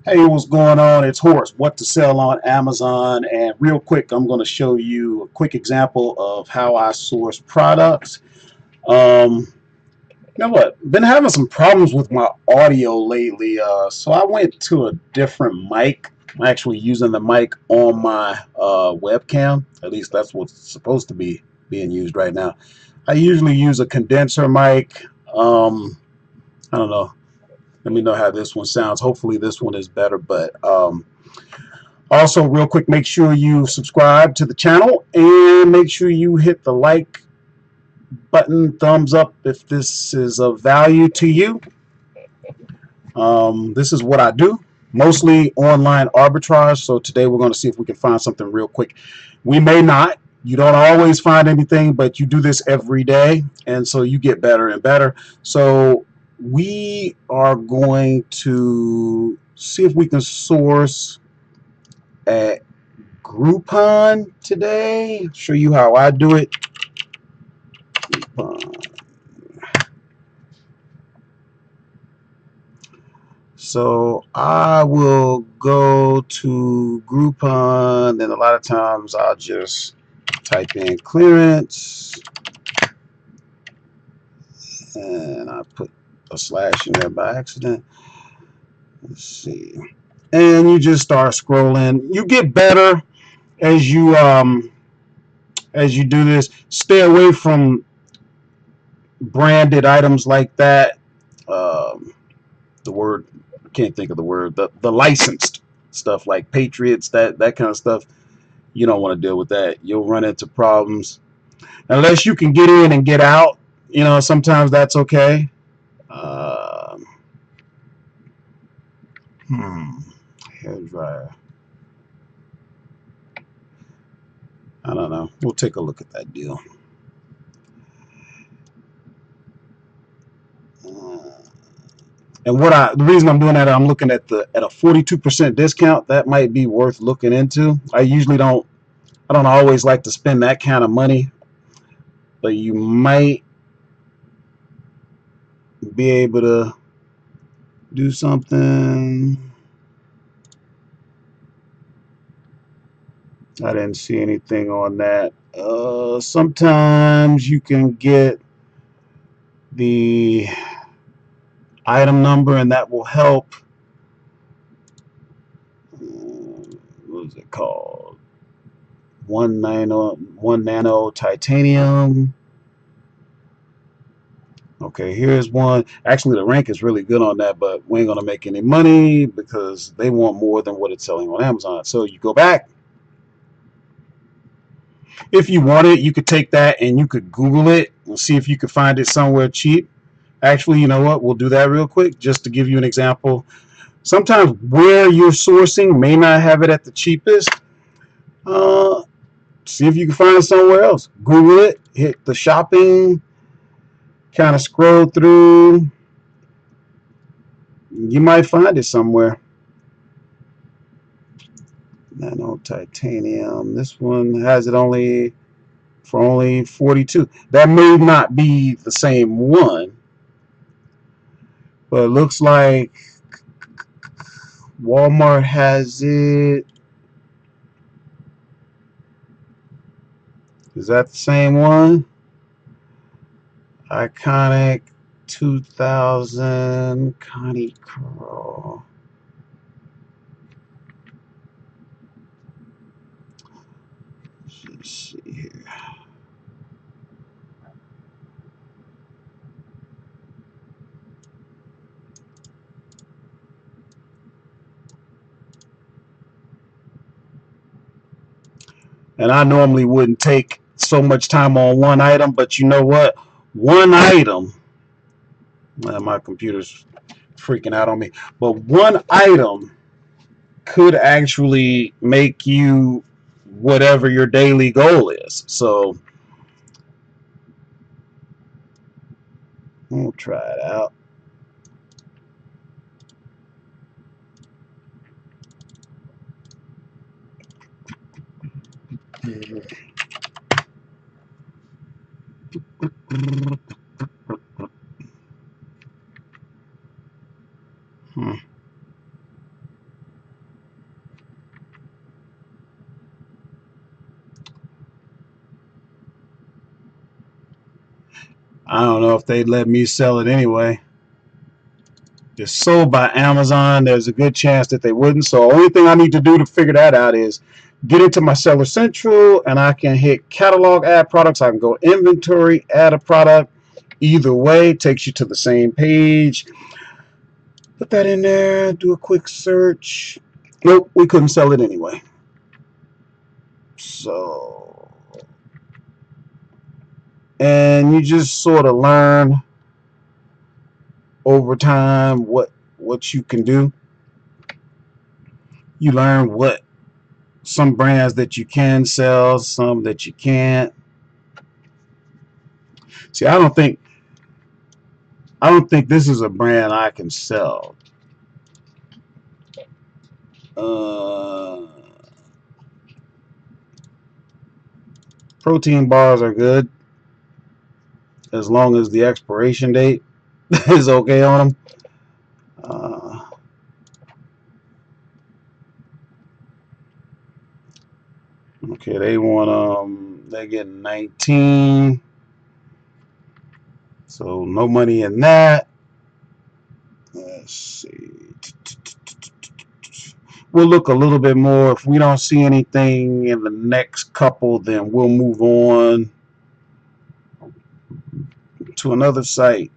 Hey, what's going on? It's Horace. What to sell on Amazon. And real quick, I'm going to show you a quick example of how I source products. Um, you know what? Been having some problems with my audio lately. So I went to a different mic. I'm actually using the mic on my webcam. At least that's what's supposed to be being used right now. I usually use a condenser mic. I don't know. Let me know how this one sounds. Hopefully this one is better, but also, real quick, make sure you subscribe to the channel and make sure you hit the like button, thumbs up if this is of value to you. This is what I do, mostly online arbitrage. So today we're going to see if we can find something real quick. We may not. You don't always find anything, but you do this every day, and so you get better and better. So we are going to see if we can source at Groupon today. Show you how I do it. So I will go to Groupon, and a lot of times I'll just type in clearance, and I put a slash in there by accident. Let's see, and you just start scrolling. You get better as you do this. Stay away from branded items like that. The word, I can't think of the word, the licensed stuff like Patriots, that kind of stuff. You don't want to deal with that. You'll run into problems unless you can get in and get out. Sometimes that's okay. uh, Hair dryer, I don't know, we'll take a look at that deal. And the reason I'm doing that, I'm looking at a 42% discount. That might be worth looking into. I don't always like to spend that kind of money, but you might be able to do something. I didn't see anything on that. Sometimes you can get the item number, and that will help. What is it called? 1 nano titanium. Okay, here's one. Actually, the rank is really good on that, but we ain't gonna make any money because they want more than what it's selling on Amazon. So you go back. If you want it, you could take that and you could Google it and see if you could find it somewhere cheap. Actually, you know what? We'll do that real quick just to give you an example. Sometimes where you're sourcing may not have it at the cheapest. See if you can find it somewhere else. Google it, hit the shopping, kind of scroll through. You might find it somewhere. Nano titanium. This one has it only for only 42. That may not be the same one, but it looks like Walmart has it. Is that the same one? Iconic 2000 Connie Curl. Let's see here. And I normally wouldn't take so much time on one item, but you know what? One item, my computer's freaking out on me, but one item could actually make you whatever your daily goal is. So we'll try it out. I don't know if they'd let me sell it anyway. It's sold by Amazon. There's a good chance that they wouldn't. So the only thing I need to do to figure that out is get into my Seller Central, and I can hit catalog, add products. I can go inventory, add a product. Either way takes you to the same page. Put that in there, do a quick search. Nope, we couldn't sell it anyway. So, and you just sort of learn over time what you can do. You learn what some brands that you can sell, some that you can't. See, I don't think this is a brand I can sell. Protein bars are good as long as the expiration date is okay on them. Okay, they want they get 19, so no money in that. Let's see. We'll look a little bit more. If we don't see anything in the next couple, then we'll move on to another site.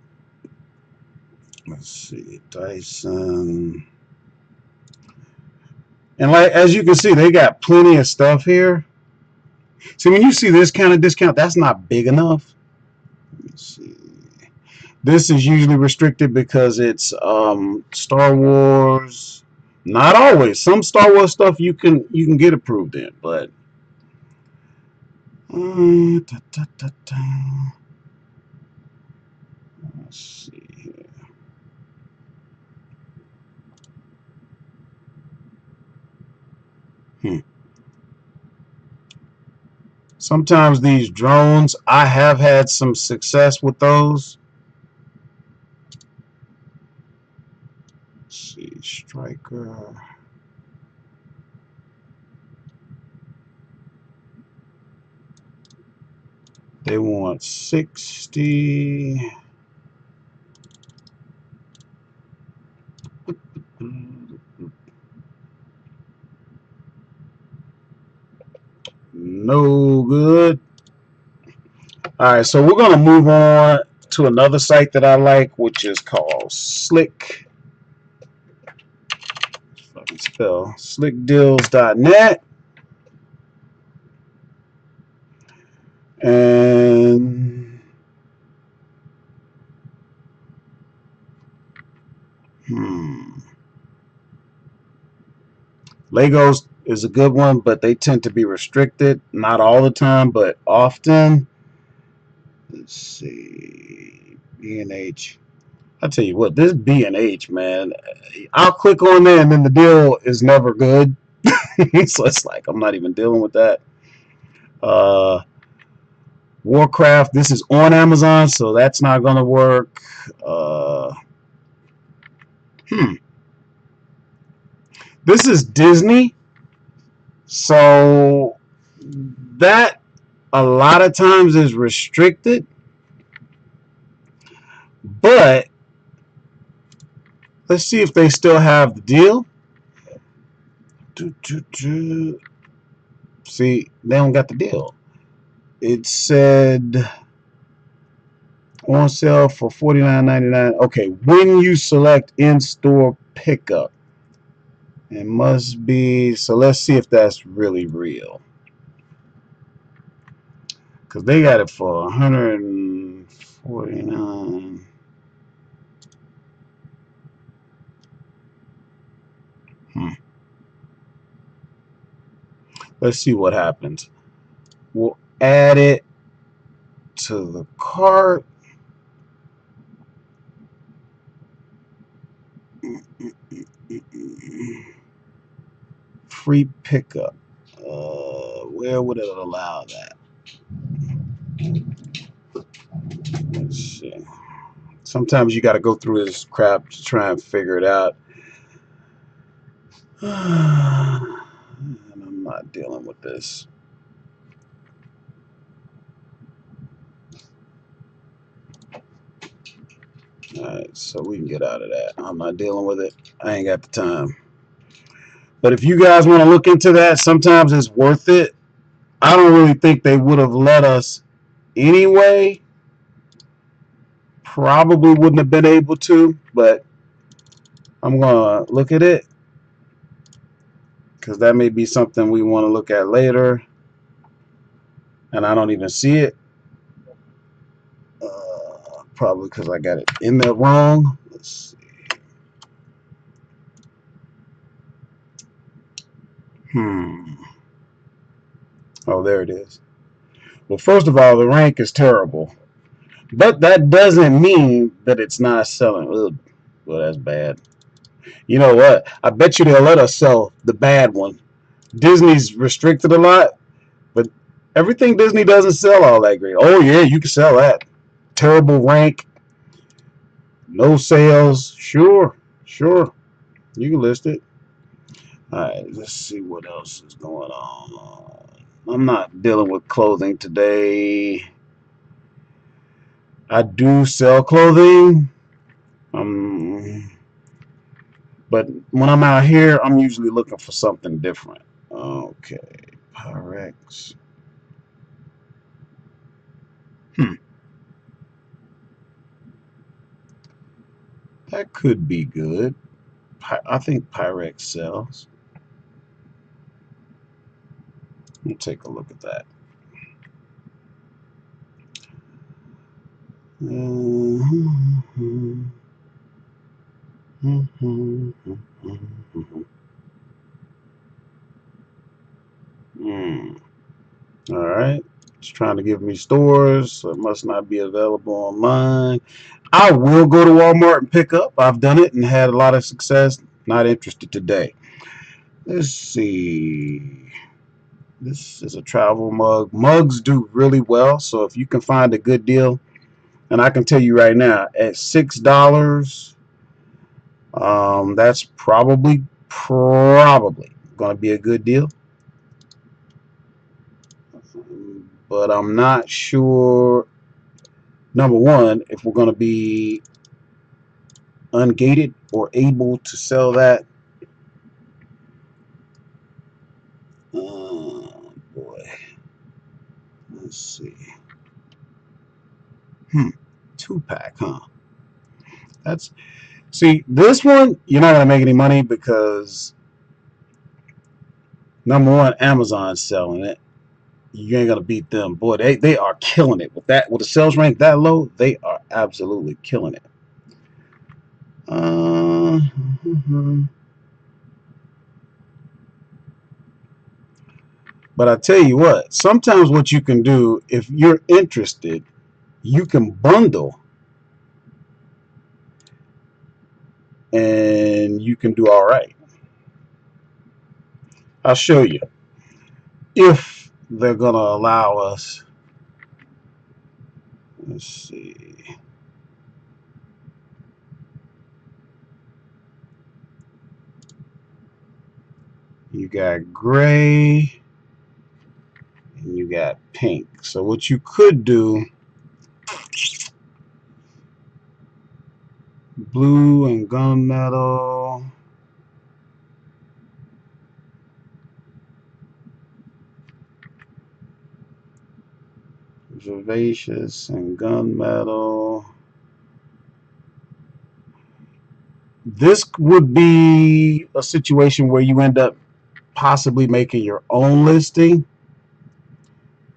Let's see, Dyson. And like as you can see, they got plenty of stuff here. See, when you see this kind of discount, that's not big enough. Let me see. This is usually restricted because it's Star Wars. Not always. Some Star Wars stuff you can get approved in, but let's see here. Sometimes these drones, I have had some success with those. Let's see, Striker. They want 60. No good. All right, so we're going to move on to another site that I like, which is called Slick. If I can spell slickdeals.net. And Legos is a good one, but they tend to be restricted. Not all the time, but often. Let's see, B&H. I'll tell you what, this B&H, man, I'll click on there and then the deal is never good. So it's like I'm not even dealing with that. Warcraft, this is on Amazon, so that's not gonna work. This is Disney, so that a lot of times is restricted, but let's see if they still have the deal. See, they don't got the deal. It said on sale for $49.99. Okay, when you select in-store pickup, it must be. So let's see if that's really real, because they got it for $149. Let's see what happens. We'll add it to the cart. Free pickup. Where would it allow that? Let's see. Sometimes you got to go through this crap to try and figure it out. And I'm not dealing with this. Alright, so we can get out of that. I'm not dealing with it. I ain't got the time. But if you guys want to look into that, sometimes it's worth it. I don't really think they would have let us anyway. Probably wouldn't have been able to, but I'm going to look at it because that may be something we want to look at later. And I don't even see it. Probably because I got it in there wrong. Let's see. Oh, there it is. Well, first of all, the rank is terrible. But that doesn't mean that it's not selling. Ugh. Well, that's bad. You know what? I bet you they'll let us sell the bad one. Disney's restricted a lot, but everything Disney doesn't sell all that great. Oh, yeah, you can sell that. Terrible rank. No sales. Sure. Sure. You can list it. All right, let's see what else is going on. I'm not dealing with clothing today. I do sell clothing. But when I'm out here, I'm usually looking for something different. Okay, Pyrex. That could be good. I think Pyrex sells. We'll take a look at that. All right. It's trying to give me stores, so it must not be available on mine. I will go to Walmart and pick up. I've done it and had a lot of success. Not interested today. Let's see. This is a travel mug. Mugs do really well, so if you can find a good deal, and I can tell you right now, at $6, that's probably going to be a good deal. But I'm not sure, number one, if we're going to be ungated or able to sell that. Oh boy, let's see. 2-pack, huh? That's, see, this one you're not gonna make any money because number one, Amazon's selling it. You ain't gonna beat them. Boy, they are killing it with that. With the sales rank that low, they are absolutely killing it. But I tell you what, sometimes what you can do, if you're interested, you can bundle and you can do all right. I'll show you if they're gonna allow us. Let's see. You got gray and you got pink. So what you could do, blue and gunmetal. Vivacious and gunmetal. This would be a situation where you end up possibly making your own listing.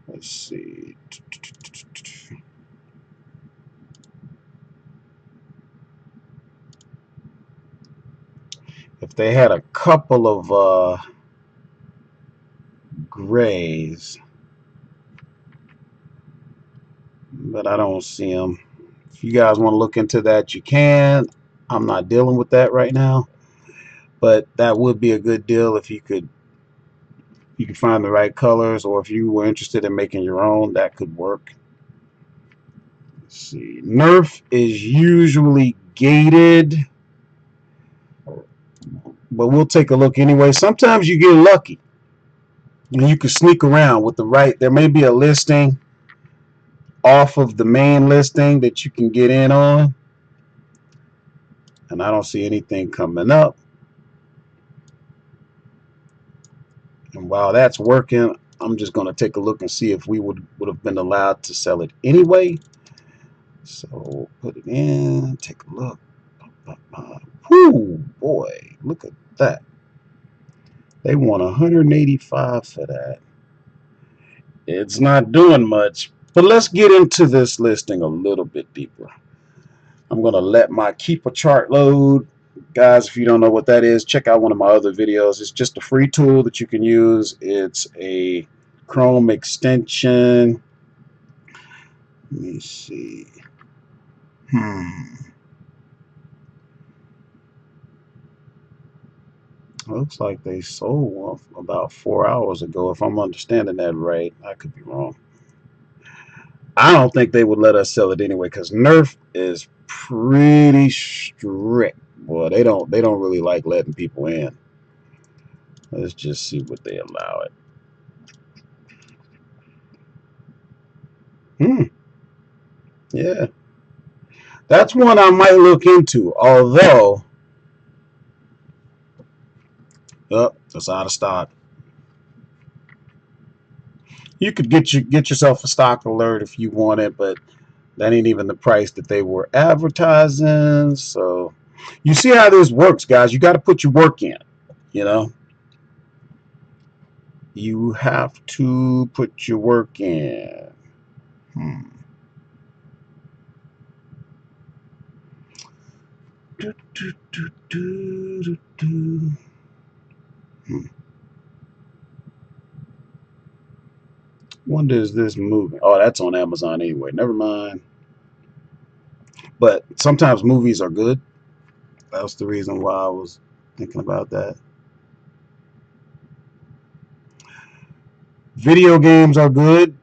Let's see. If they had a couple of grays, but I don't see them. If you guys want to look into that, you can. I'm not dealing with that right now, but that would be a good deal if you could find the right colors, or if you were interested in making your own, that could work. Let's see. Nerf is usually gated, but we'll take a look anyway. Sometimes you get lucky and you can sneak around with the right. There may be a listing off of the main listing that you can get in on. and I don't see anything coming up. And while that's working, I'm just going to take a look and see if we would have been allowed to sell it anyway. So put it in, take a look. Whoo, boy, look at that. They want 185 for that. It's not doing much, but let's get into this listing a little bit deeper. I'm going to let my keeper chart load. Guys, if you don't know what that is, check out one of my other videos. It's just a free tool that you can use. It's a Chrome extension. Let me see. Looks like they sold one about 4 hours ago, if I'm understanding that right. I could be wrong. I don't think they would let us sell it anyway, because Nerf is pretty strict. Boy, they don't really like letting people in. Let's just see what they allow it. Yeah. That's one I might look into, although it's out of stock. You could get yourself a stock alert if you want it, but that ain't even the price that they were advertising. So you see how this works, guys. You got to put your work in, you know. You have to put your work in. When does this movie? Oh, that's on Amazon anyway. Never mind. But sometimes movies are good. That's the reason why I was thinking about that. Video games are good.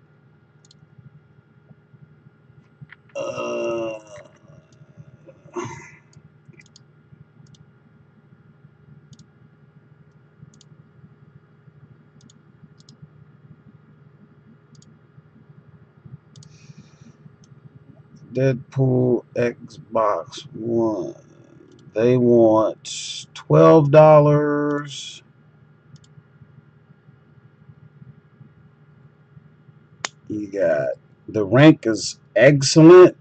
Deadpool Xbox One. They want $12. You got the rank is excellent.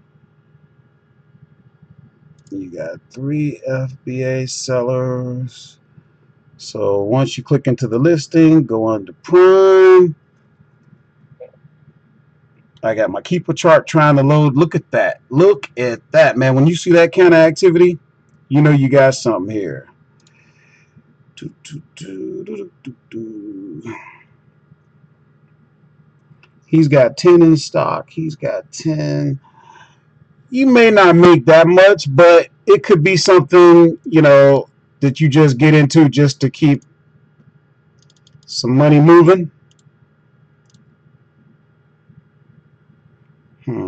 You got 3 FBA sellers. So once you click into the listing, go under Prime. I got my keeper chart trying to load. Look at that. Look at that, man. When you see that kind of activity, you know you got something here. He's got 10 in stock. He's got 10. You may not make that much, but it could be something, you know, that you just get into just to keep some money moving.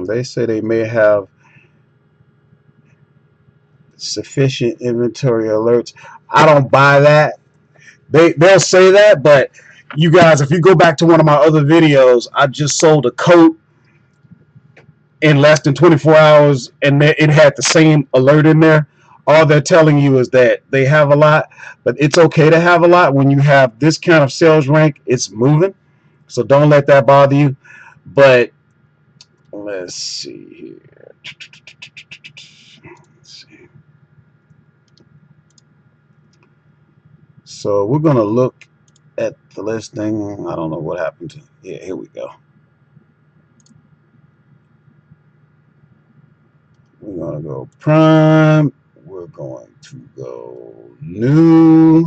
They say they may have sufficient inventory alerts. I don't buy that. They'll say that, but you guys, if you go back to one of my other videos, I just sold a coat in less than 24 hours, and it had the same alert in there. All they're telling you is that they have a lot, but it's okay to have a lot when you have this kind of sales rank. It's moving, so don't let that bother you. But let's see here. Let's see. So we're gonna look at the listing. I don't know what happened to. Yeah, here we go. We're gonna go Prime. We're going to go New.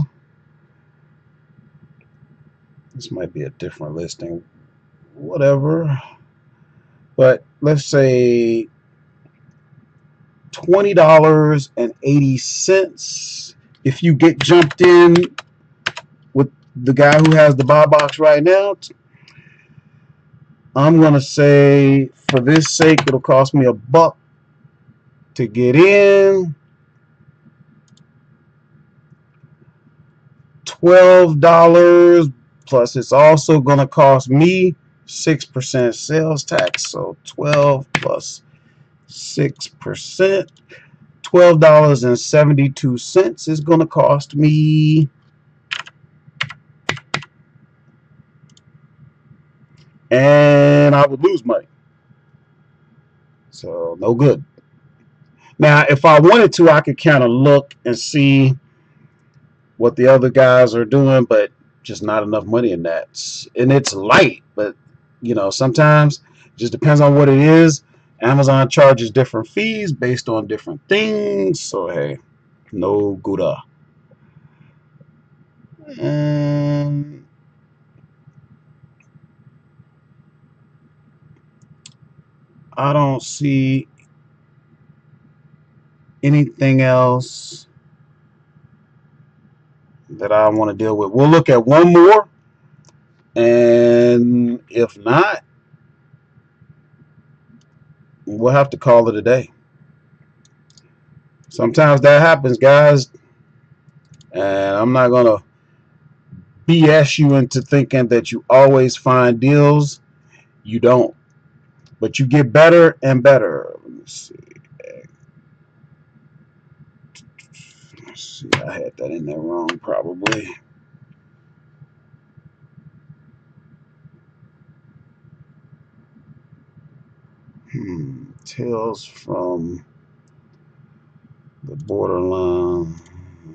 This might be a different listing. Whatever. But let's say $20.80. If you get jumped in with the guy who has the buy box right now, I'm gonna say for this sake it'll cost me $1 to get in. $12 plus it's also gonna cost me 6% sales tax. So 12 plus 6%, $12.72 is going to cost me. And I would lose money. So no good. Now, if I wanted to, I could kind of look and see what the other guys are doing, but just not enough money in that. And it's light, but you know, sometimes it just depends on what it is. Amazon charges different fees based on different things. So hey, no good. And I don't see anything else that I want to deal with. We'll look at one more, and if not, we'll have to call it a day. Sometimes that happens, guys, and I'm not gonna BS you into thinking that you always find deals. You don't, but you get better and better. Let me see. Let's see, I had that in there wrong, probably. Tales from the borderline.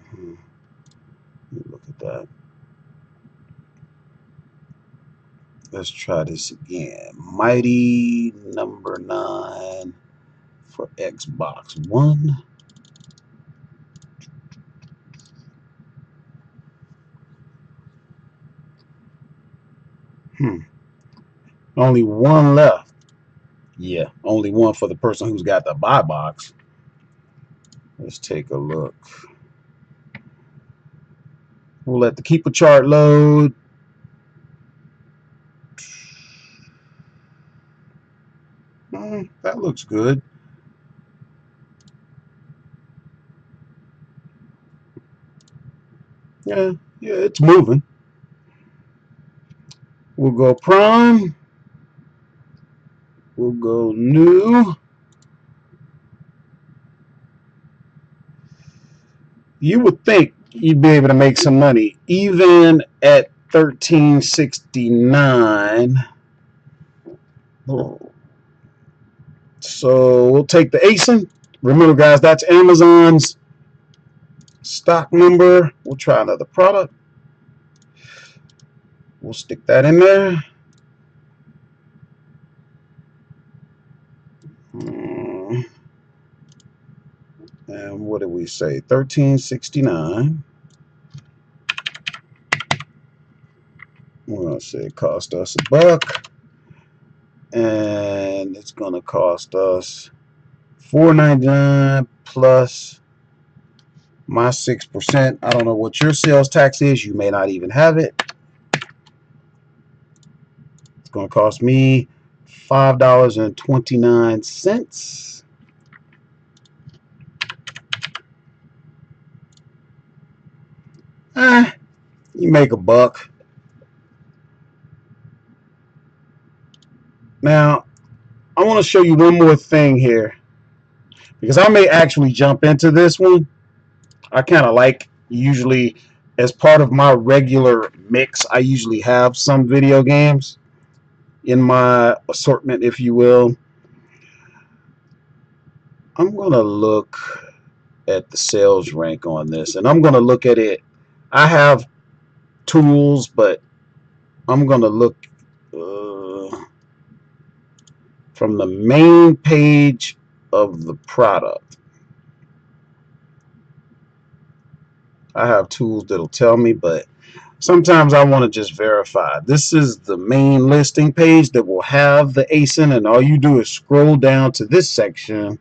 Let me look at that. Let's try this again. Mighty number 9 for Xbox One. Only one left. Yeah, only one for the person who's got the buy box. Let's take a look. We'll let the keeper chart load. That looks good. Yeah, it's moving. We'll go prime. We'll go new. You would think you'd be able to make some money even at $13.69. So we'll take the ASIN. Remember, guys, that's Amazon's stock number. We'll try another product. We'll stick that in there. And what did we say? $13.69. We're going to say it cost us $1. And it's going to cost us $4.99 plus my 6%. I don't know what your sales tax is. You may not even have it. It's going to cost me $5.29. You make $1. Now, I want to show you one more thing here, because I may actually jump into this one. I kind of like, usually as part of my regular mix, I usually have some video games in my assortment, if you will. I'm going to look at the sales rank on this, and I'm going to look at it. I have tools, but I'm going to look from the main page of the product. I have tools that'll tell me, but sometimes I want to just verify. This is the main listing page that will have the ASIN, and all you do is scroll down to this section,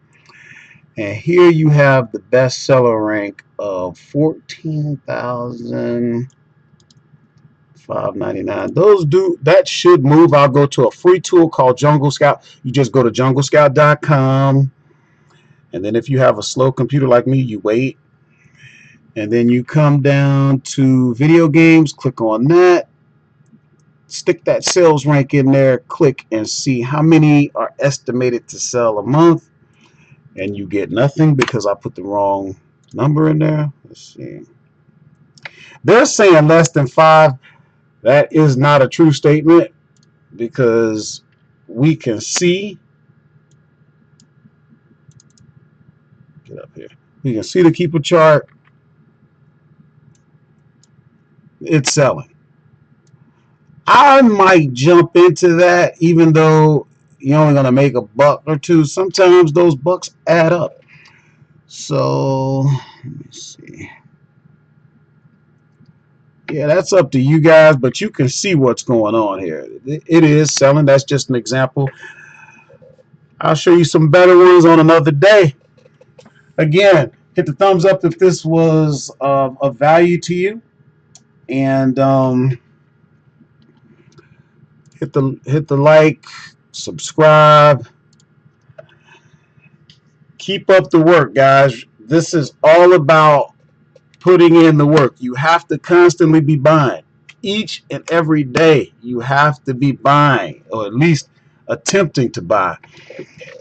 and here you have the bestseller rank of 14,599. That should move. I'll go to a free tool called Jungle Scout. You just go to junglescout.com, and then if you have a slow computer like me, you wait. And then you come down to video games, click on that, stick that sales rank in there, click and see how many are estimated to sell a month. and you get nothing because I put the wrong number in there. Let's see. They're saying less than 5. That is not a true statement because we can see, get up here, we can see the keeper chart. It's selling. I might jump into that even though you're only going to make a buck or two. Sometimes those bucks add up. So let me see. Yeah, that's up to you guys, but you can see what's going on here. It is selling. That's just an example. I'll show you some better ones on another day. Again, hit the thumbs up if this was of value to you, and hit the like, subscribe. Keep up the work, guys. This is all about putting in the work. You have to constantly be buying. Each and every day, you have to be buying, or at least attempting to buy.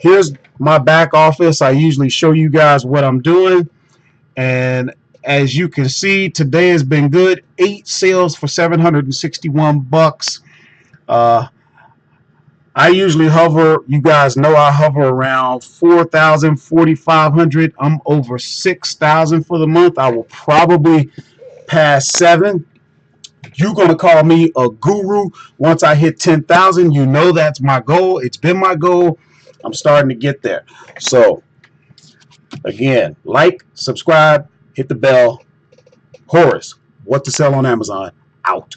Here's my back office. I usually show you guys what I'm doing. And as you can see, today has been good. 8 sales for 761 bucks. I usually hover, you guys know I hover around 4,000, 4,500. I'm over 6,000 for the month. I will probably pass 7. You're going to call me a guru once I hit 10,000. You know that's my goal. It's been my goal. I'm starting to get there. So, again, like, subscribe, hit the bell. Horace, what to sell on Amazon, out.